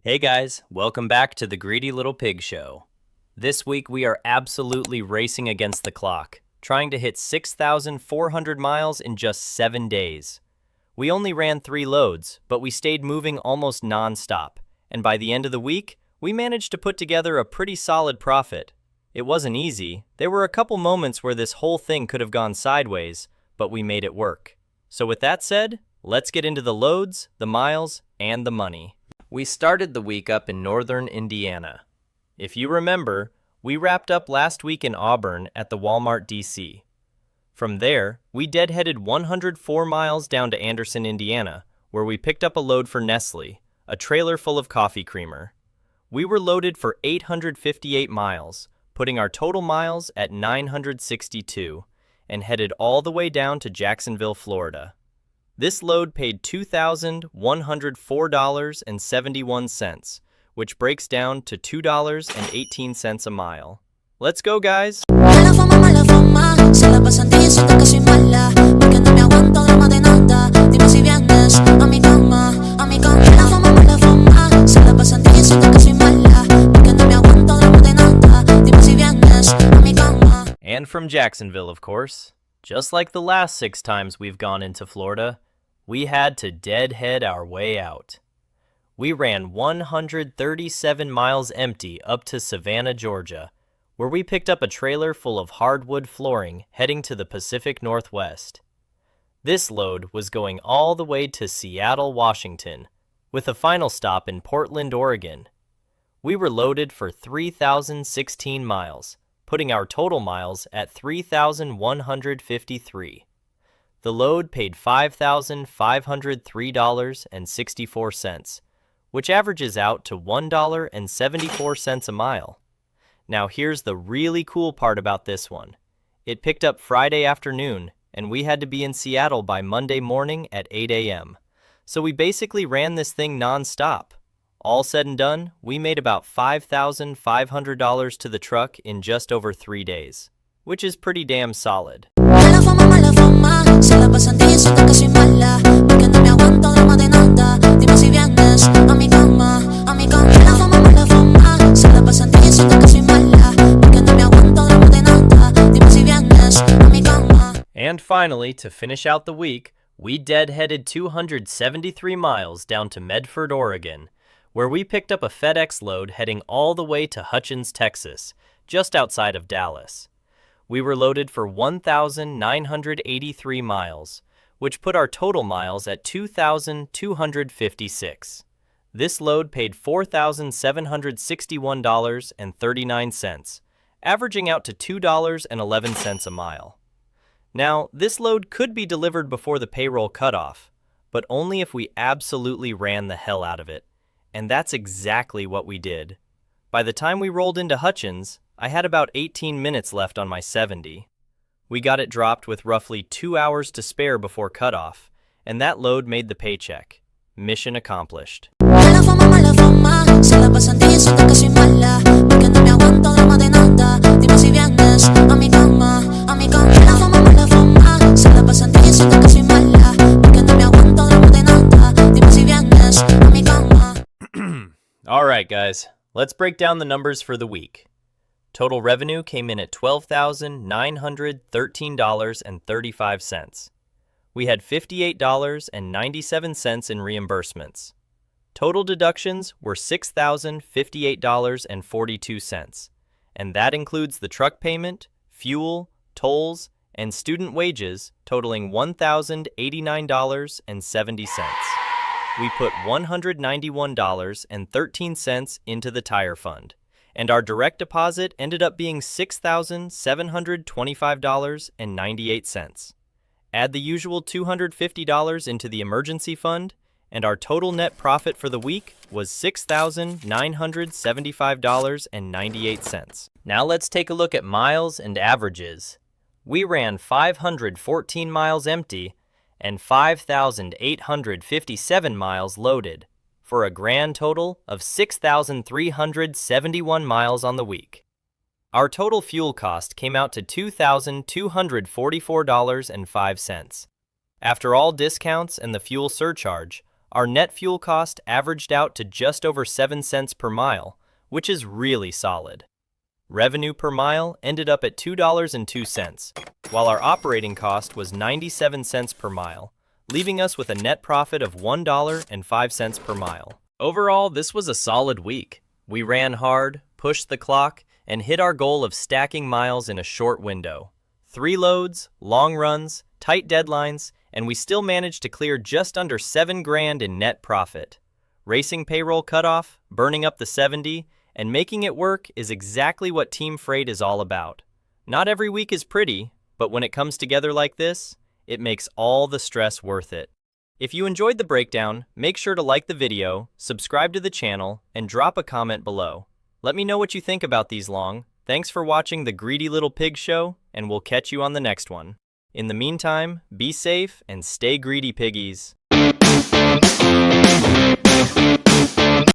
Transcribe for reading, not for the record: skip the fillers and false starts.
Hey guys, welcome back to the Greedy Little Pig Show. This week we are absolutely racing against the clock, trying to hit 6,400 miles in just 7 days. We only ran 3 loads, but we stayed moving almost non-stop, and by the end of the week, we managed to put together a pretty solid profit. It wasn't easy. There were a couple moments where this whole thing could have gone sideways, but we made it work. So with that said, let's get into the loads, the miles, and the money. We started the week up in northern Indiana. If you remember, we wrapped up last week in Auburn at the Walmart DC. From there, we deadheaded 104 miles down to Anderson, Indiana, where we picked up a load for Nestle, a trailer full of coffee creamer. We were loaded for 858 miles, putting our total miles at 962, and headed all the way down to Jacksonville, Florida. This load paid $2,104.71, which breaks down to $2.18 a mile. Let's go, guys! Mala fama, se la pasan diciendo que soy mala, porque no me aguanto drama de nada. Dime si vienes a mi cama, a mi cama. Mala fama, se la pasan diciendo que soy mala, porque no me aguanto drama de nada. Dime si vienes a mi cama. And from Jacksonville, of course. Just like the last 6 times we've gone into Florida, we had to deadhead our way out. We ran 137 miles empty up to Savannah, Georgia, where we picked up a trailer full of hardwood flooring heading to the Pacific Northwest. This load was going all the way to Seattle, Washington, with a final stop in Portland, Oregon. We were loaded for 3,016 miles, putting our total miles at 3,153. The load paid $5,503.64, which averages out to $1.74 a mile. Now here's the really cool part about this one. It picked up Friday afternoon, and we had to be in Seattle by Monday morning at 8 a.m. So we basically ran this thing non-stop. All said and done, we made about $5,500 to the truck in just over 3 days, which is pretty damn solid. Mala fama, se la pasan diciendo que soy mala, porque no me aguanto drama de nada. Dime si vienes a mi cama, a mi cama. Mala fama, se la pasan diciendo que soy mala, porque no me aguanto drama de nada. Dime si vienes a mi cama. And finally, to finish out the week, we deadheaded 273 miles down to Medford, Oregon, where we picked up a FedEx load heading all the way to Hutchins, Texas, just outside of Dallas. We were loaded for 1,983 miles, which put our total miles at 2,256. This load paid $4,761.39, averaging out to $2.11 a mile. Now, this load could be delivered before the payroll cutoff, but only if we absolutely ran the hell out of it, and that's exactly what we did. By the time we rolled into Hutchins, I had about 18 minutes left on my 70. We got it dropped with roughly 2 hours to spare before cutoff, and that load made the paycheck. Mission accomplished. Mala fama, se la pasan diciendo que soy mala, porque no me aguanto drama de nada. Dime si vienes a mi cama, a mi cama. Mala fama, se la pasan diciendo que soy mala, porque no me aguanto drama de nada. Dime si vienes a mi cama. Alright guys, let's break down the numbers for the week. Total revenue came in at $12,913.35. We had $58.97 in reimbursements. Total deductions were $6,058.42, and that includes the truck payment, fuel, tolls, and student wages totaling $1,089.70. We put $191.13 into the tire fund, and our direct deposit ended up being $6,725.98. Add the usual $250 into the emergency fund, and our total net profit for the week was $6,975.98. Now let's take a look at miles and averages. We ran 514 miles empty and 5,857 miles loaded, for a grand total of 6,371 miles on the week. Our total fuel cost came out to $2,244.05. After all discounts and the fuel surcharge, Our net fuel cost averaged out to just over 7 cents per mile, which is really solid. Revenue per mile ended up at $2.02, while our operating cost was 97 cents per mile, leaving us with a net profit of $1.05 per mile. Overall, this was a solid week. We ran hard, pushed the clock, and hit our goal of stacking miles in a short window. 3 loads, long runs, tight deadlines, and we still managed to clear just under $7,000 in net profit. Racing payroll cutoff, burning up the 70, and making it work is exactly what Team Freight is all about. Not every week is pretty, but when it comes together like this, it makes all the stress worth it. If you enjoyed the breakdown, make sure to like the video, subscribe to the channel, and drop a comment below. Let me know what you think about these long. Thanks for watching the Greedy Little Pig Show, and we'll catch you on the next one. In the meantime, be safe and stay greedy, piggies.